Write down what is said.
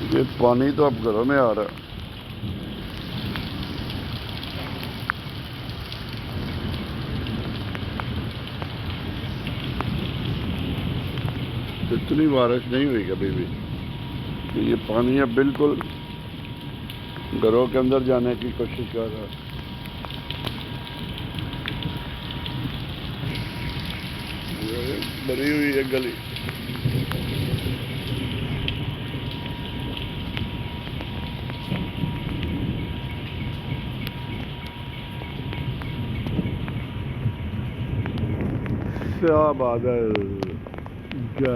ये पानी तो अब घरों में आ रहा है। इतनी बारिश नहीं हुई कभी भी कि ये पानी अब बिल्कुल घरों के अंदर जाने की कोशिश कर रहा है। भरी हुई है गली। क्या बादल, क्या